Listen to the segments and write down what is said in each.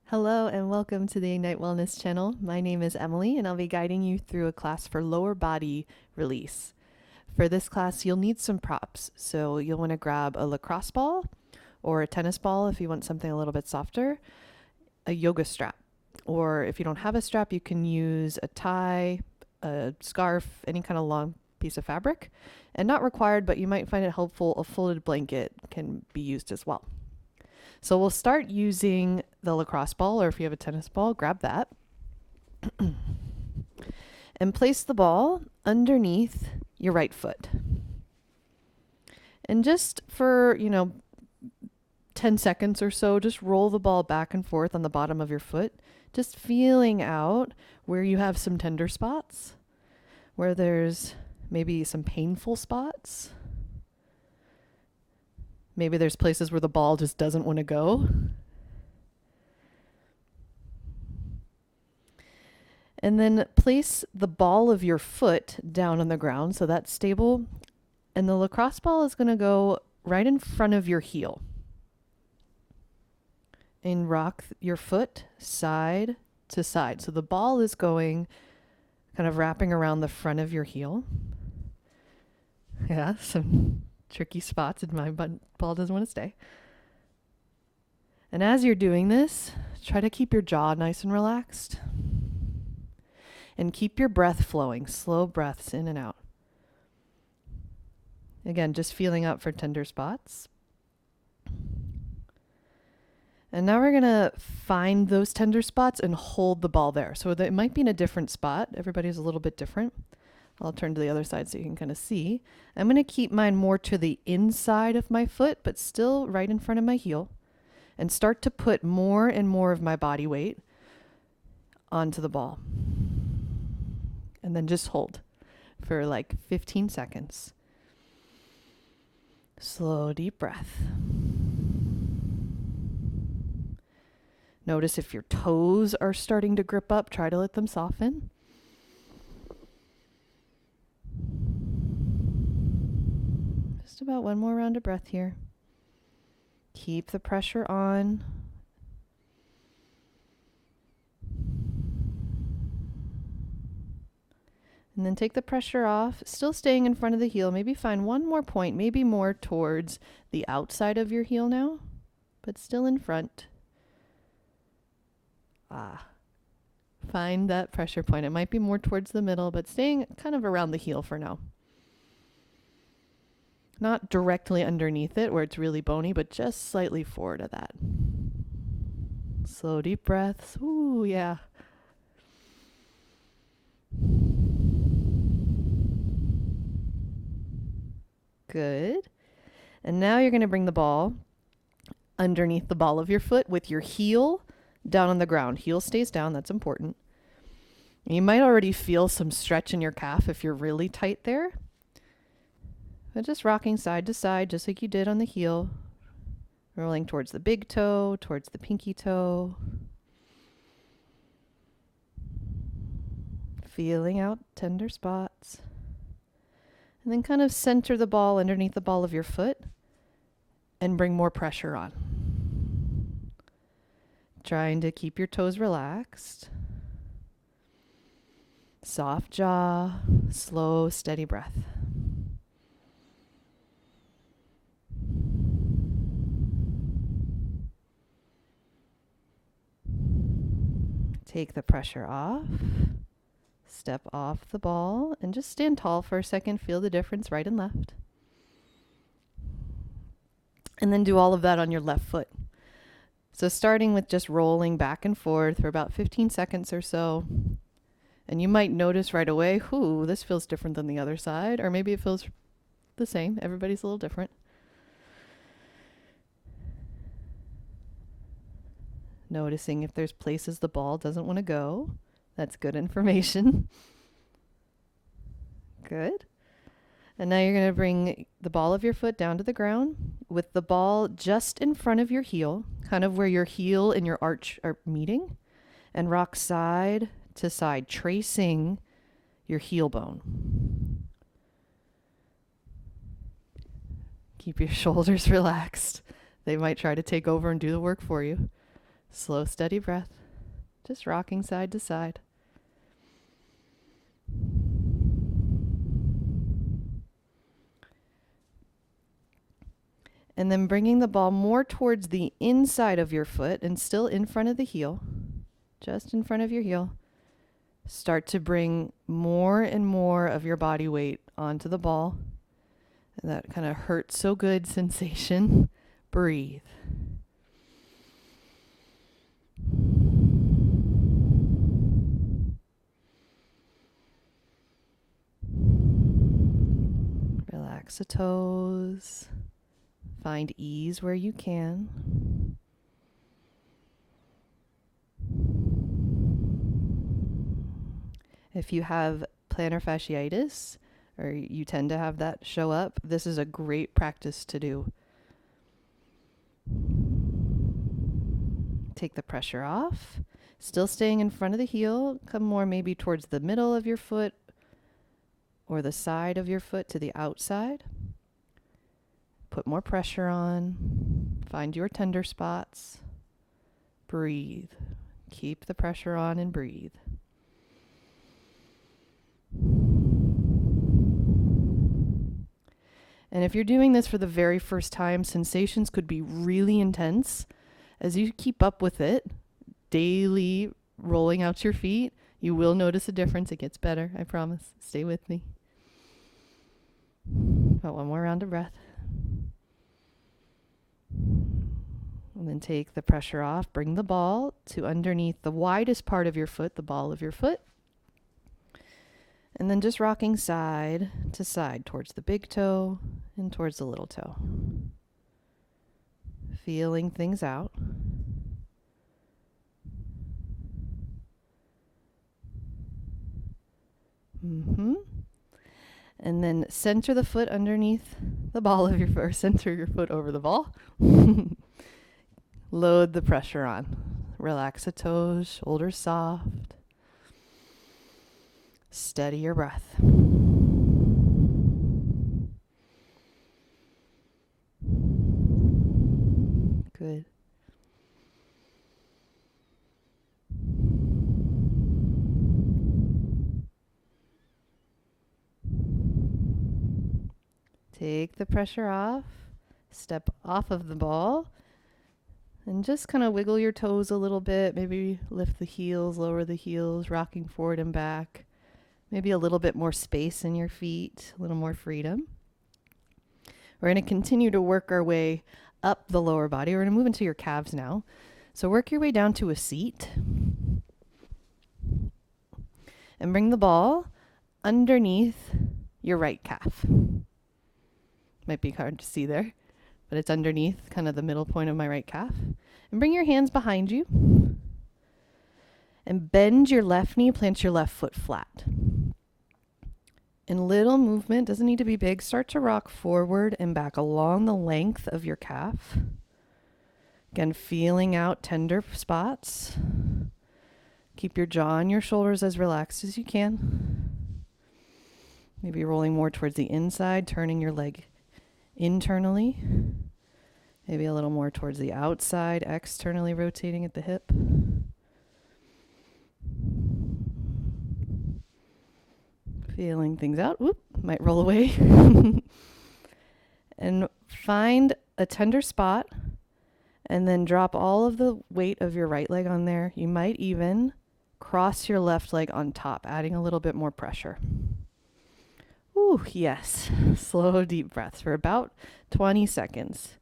Hello and welcome to the Ignite Wellness channel. My name is Emily and I'll be guiding you through a class for lower body release. For this class, you'll need some props. So you'll want to grab a lacrosse ball or a tennis ball if you want something a little bit softer, a yoga strap, or if you don't have a strap, you can use a tie, a scarf, any kind of long piece of fabric. And not required, but you might find it helpful, a folded blanket can be used as well. So we'll start using the lacrosse ball, or if you have a tennis ball, grab that. And place the ball underneath your right foot. And just for, 10 seconds or so, just roll the ball back and forth on the bottom of your foot, just feeling out where you have some tender spots, where there's maybe some painful spots. Maybe there's places where the ball just doesn't want to go. And then place the ball of your foot down on the ground so that's stable. And the lacrosse ball is going to go right in front of your heel. And rock your foot side to side. So the ball is going kind of wrapping around the front of your heel. Yeah, some tricky spots and my ball doesn't want to stay. And as you're doing this, try to keep your jaw nice and relaxed. And keep your breath flowing, slow breaths in and out. Again, just feeling out for tender spots. And now we're going to find those tender spots and hold the ball there. So it might be in a different spot. Everybody's a little bit different. I'll turn to the other side so you can kind of see. I'm going to keep mine more to the inside of my foot, but still right in front of my heel. And start to put more and more of my body weight onto the ball. And then just hold for like 15 seconds. Slow, deep breath. Notice if your toes are starting to grip up, try to let them soften. Just about one more round of breath here. Keep the pressure on. And then take the pressure off, still staying in front of the heel. Maybe find one more point, maybe more towards the outside of your heel now, but still in front. Find that pressure point. It might be more towards the middle, but staying kind of around the heel for now. Not directly underneath it where it's really bony, but just slightly forward of that. Slow, deep breaths. Ooh, yeah. Good. And now you're going to bring the ball underneath the ball of your foot with your heel down on the ground. Heel stays down. That's important. You might already feel some stretch in your calf if you're really tight there. But just rocking side to side, just like you did on the heel. Rolling towards the big toe, towards the pinky toe. Feeling out tender spots. And then kind of center the ball underneath the ball of your foot and bring more pressure on. Trying to keep your toes relaxed. Soft jaw, slow, steady breath. Take the pressure off. Step off the ball and just stand tall for a second. Feel the difference right and left. And then do all of that on your left foot. So starting with just rolling back and forth for about 15 seconds or so. And you might notice right away, this feels different than the other side. Or maybe it feels the same. Everybody's a little different. Noticing if there's places the ball doesn't want to go. That's good information. Good. And now you're going to bring the ball of your foot down to the ground with the ball just in front of your heel, kind of where your heel and your arch are meeting, and rock side to side, tracing your heel bone. Keep your shoulders relaxed. They might try to take over and do the work for you. Slow, steady breath. Just rocking side to side. And then bringing the ball more towards the inside of your foot and still in front of the heel, just in front of your heel. Start to bring more and more of your body weight onto the ball. And that kind of hurt so good sensation. Breathe. Relax the toes. Find ease where you can. If you have plantar fasciitis, or you tend to have that show up, this is a great practice to do. Take the pressure off. Still staying in front of the heel. Come more maybe towards the middle of your foot or the side of your foot to the outside. Put more pressure on. Find your tender spots. Breathe. Keep the pressure on and breathe. And if you're doing this for the very first time, sensations could be really intense. As you keep up with it, daily rolling out your feet, you will notice a difference. It gets better, I promise. Stay with me. About one more round of breath. And then take the pressure off. Bring the ball to underneath the widest part of your foot, the ball of your foot. And then just rocking side to side towards the big toe and towards the little toe. Feeling things out. And then center the foot underneath the ball of your foot, or center your foot over the ball. Load the pressure on. Relax the toes, shoulders soft. Steady your breath. Good. Take the pressure off. Step off of the ball. And just kind of wiggle your toes a little bit. Maybe lift the heels, lower the heels, rocking forward and back. Maybe a little bit more space in your feet, a little more freedom. We're going to continue to work our way up the lower body. We're going to move into your calves now. So work your way down to a seat. And bring the ball underneath your right calf. Might be hard to see there, but it's underneath kind of the middle point of my right calf. And bring your hands behind you. And bend your left knee, plant your left foot flat. In little movement, doesn't need to be big, start to rock forward and back along the length of your calf. Again, feeling out tender spots. Keep your jaw and your shoulders as relaxed as you can. Maybe rolling more towards the inside, turning your leg internally. Maybe a little more towards the outside, externally rotating at the hip. Feeling things out. Whoop, might roll away. And find a tender spot and then drop all of the weight of your right leg on there. You might even cross your left leg on top, adding a little bit more pressure. Ooh, yes. Slow, deep breaths for about 20 seconds.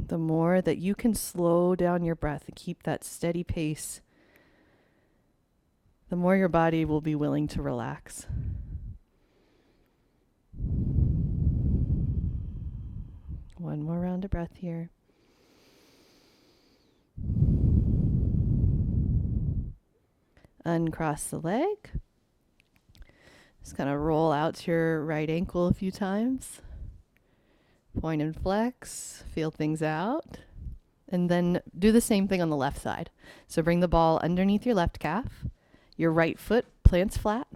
The more that you can slow down your breath and keep that steady pace, the more your body will be willing to relax. One more round of breath here. Uncross the leg. Just kind of roll out to your right ankle a few times. Point and flex, feel things out. And then do the same thing on the left side. So bring the ball underneath your left calf. Your right foot plants flat.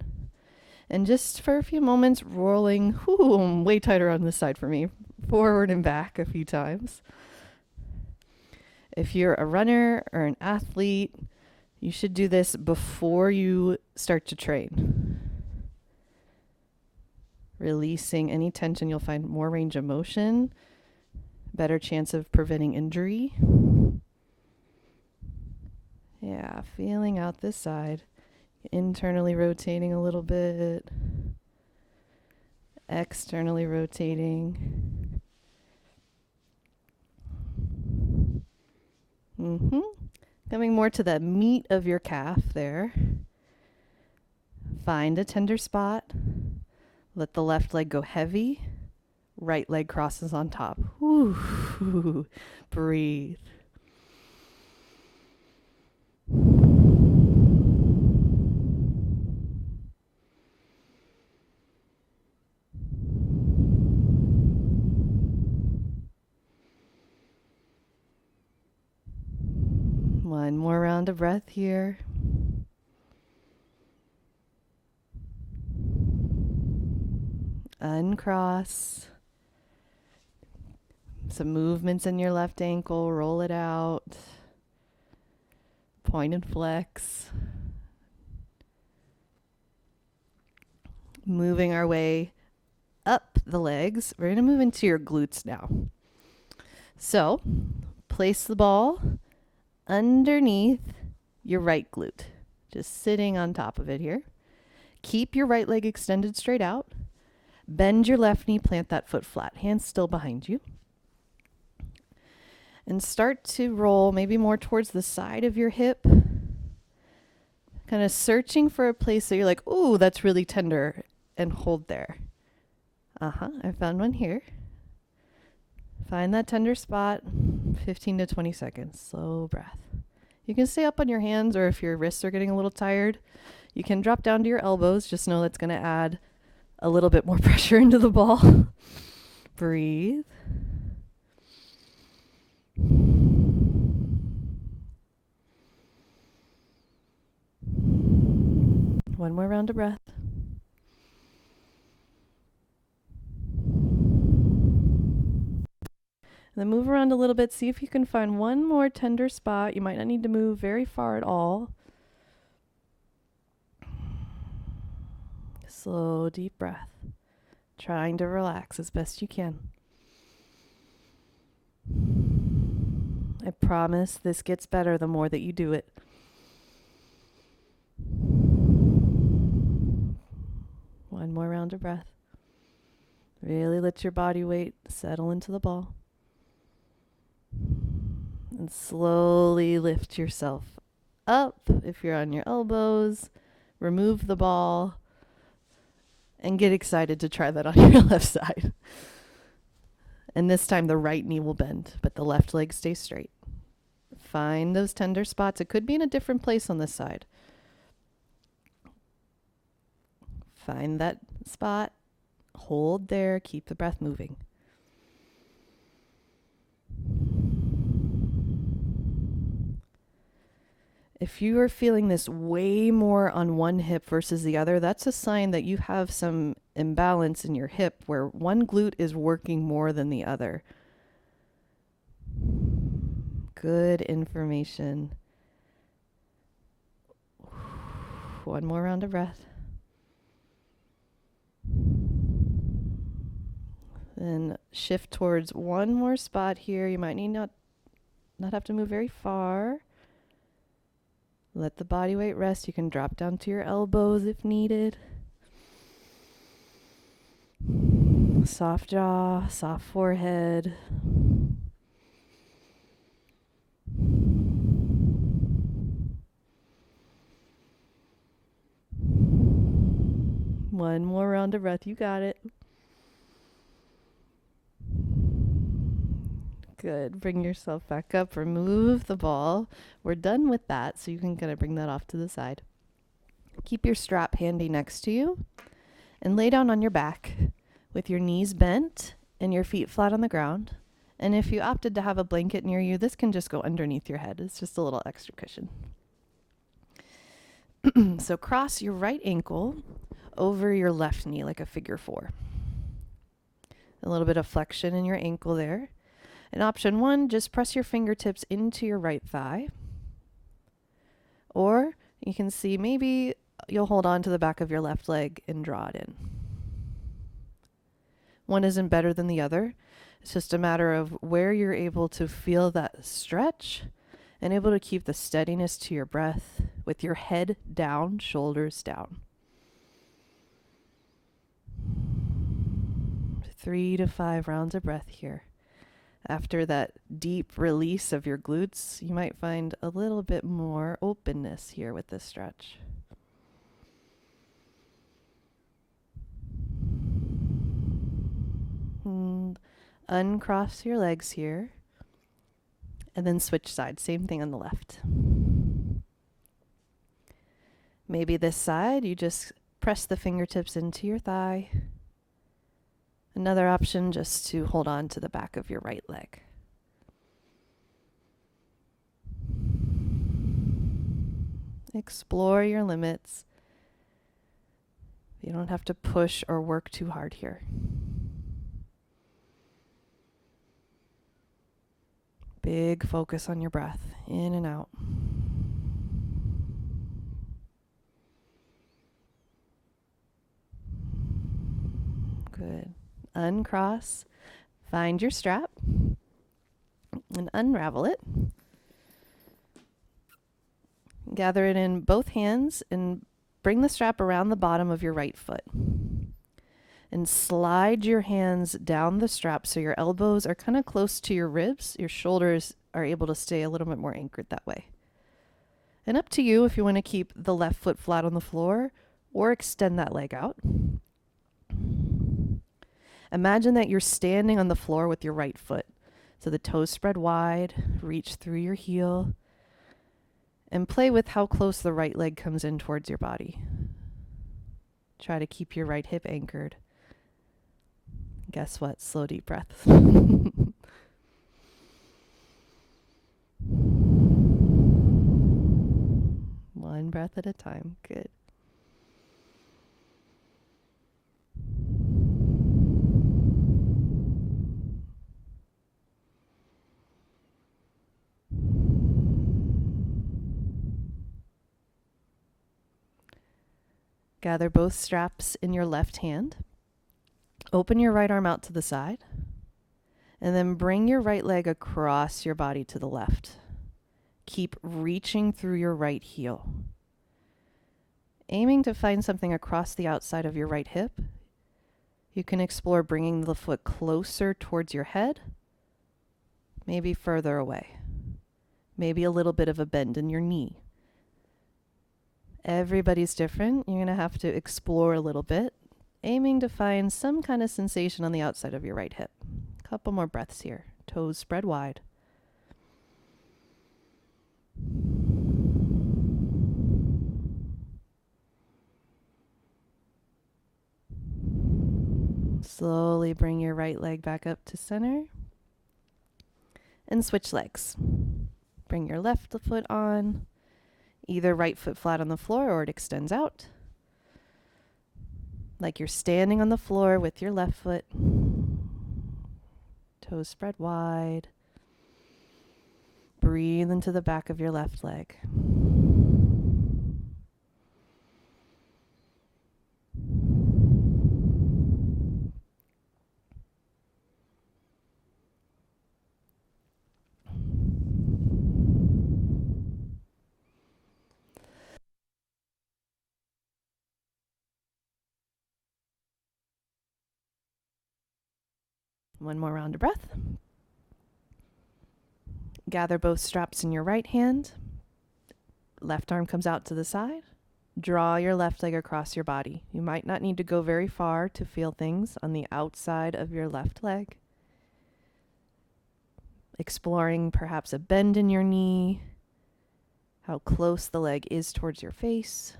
And just for a few moments, rolling way tighter on this side for me, forward and back a few times. If you're a runner or an athlete, you should do this before you start to train. Releasing any tension, you'll find more range of motion, better chance of preventing injury. Yeah, feeling out this side. Internally rotating a little bit. Externally rotating. Coming more to the meat of your calf there. Find a tender spot. Let the left leg go heavy. Right leg crosses on top. Whew. Breathe. One more round of breath here. Uncross. Some movements in your left ankle. Roll it out. Point and flex. Moving our way up the legs. We're going to move into your glutes now. So, place the ball underneath your right glute. Just sitting on top of it here. Keep your right leg extended straight out. Bend your left knee, plant that foot flat. Hands still behind you. And start to roll maybe more towards the side of your hip. Kind of searching for a place that you're like, ooh, that's really tender. And hold there. I found one here. Find that tender spot. 15 to 20 seconds. Slow breath. You can stay up on your hands, or if your wrists are getting a little tired, you can drop down to your elbows. Just know that's going to add a little bit more pressure into the ball. Breathe. One more round of breath. And then move around a little bit. See if you can find one more tender spot. You might not need to move very far at all. Slow, deep breath. Trying to relax as best you can. I promise this gets better the more that you do it. One more round of breath. Really let your body weight settle into the ball. And slowly lift yourself up. If you're on your elbows, remove the ball and get excited to try that on your left side. And this time the right knee will bend, but the left leg stays straight. Find those tender spots. It could be in a different place on this side. Find that spot. Hold there. Keep the breath moving. If you are feeling this way more on one hip versus the other, that's a sign that you have some imbalance in your hip where one glute is working more than the other. Good information. One more round of breath. Then shift towards one more spot here. You might need not have to move very far. Let the body weight rest. You can drop down to your elbows if needed. Soft jaw, soft forehead. One more round of breath. You got it. Good. Bring yourself back up. Remove the ball. We're done with that, so you can kind of bring that off to the side. Keep your strap handy next to you and lay down on your back with your knees bent and your feet flat on the ground. And if you opted to have a blanket near you, this can just go underneath your head. It's just a little extra cushion. So cross your right ankle over your left knee like a figure 4. A little bit of flexion in your ankle there. And option 1, just press your fingertips into your right thigh. Or you can see maybe you'll hold on to the back of your left leg and draw it in. One isn't better than the other. It's just a matter of where you're able to feel that stretch and able to keep the steadiness to your breath with your head down, shoulders down. 3 to 5 rounds of breath here. After that deep release of your glutes, you might find a little bit more openness here with this stretch. And uncross your legs here. And then switch sides. Same thing on the left. Maybe this side, you just press the fingertips into your thigh. Another option, just to hold on to the back of your right leg. Explore your limits. You don't have to push or work too hard here. Big focus on your breath, in and out. Good. Uncross, find your strap, and unravel it. Gather it in both hands and bring the strap around the bottom of your right foot. And slide your hands down the strap so your elbows are kind of close to your ribs. Your shoulders are able to stay a little bit more anchored that way. And up to you if you want to keep the left foot flat on the floor or extend that leg out. Imagine that you're standing on the floor with your right foot. So the toes spread wide, reach through your heel, and play with how close the right leg comes in towards your body. Try to keep your right hip anchored. Guess what? Slow, deep breaths. One breath at a time. Good. Gather both straps in your left hand. Open your right arm out to the side. And then bring your right leg across your body to the left. Keep reaching through your right heel. Aiming to find something across the outside of your right hip. You can explore bringing the foot closer towards your head. Maybe further away. Maybe a little bit of a bend in your knee. Everybody's different. You're going to have to explore a little bit, aiming to find some kind of sensation on the outside of your right hip. Couple more breaths here. Toes spread wide. Slowly bring your right leg back up to center. And switch legs. Bring your left foot on. Either right foot flat on the floor or it extends out. Like you're standing on the floor with your left foot. Toes spread wide. Breathe into the back of your left leg. One more round of breath. Gather both straps in your right hand. Left arm comes out to the side. Draw your left leg across your body. You might not need to go very far to feel things on the outside of your left leg. Exploring perhaps a bend in your knee, how close the leg is towards your face.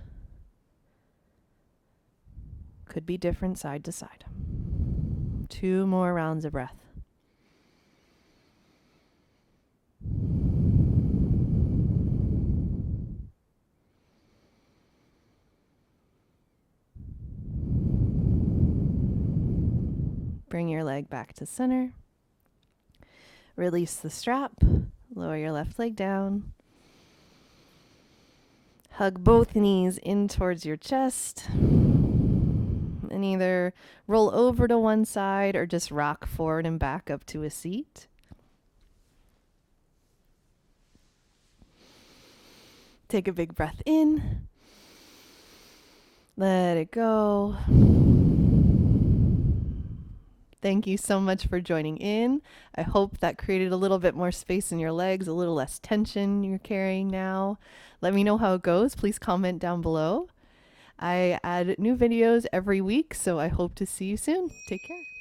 Could be different side to side. 2 more rounds of breath. Bring your leg back to center. Release the strap. Lower your left leg down. Hug both knees in towards your chest. And either roll over to one side or just rock forward and back up to a seat. Take a big breath in. Let it go. Thank you so much for joining in. I hope that created a little bit more space in your legs, a little less tension you're carrying now. Let me know how it goes. Please comment down below. I add new videos every week, so I hope to see you soon. Take care.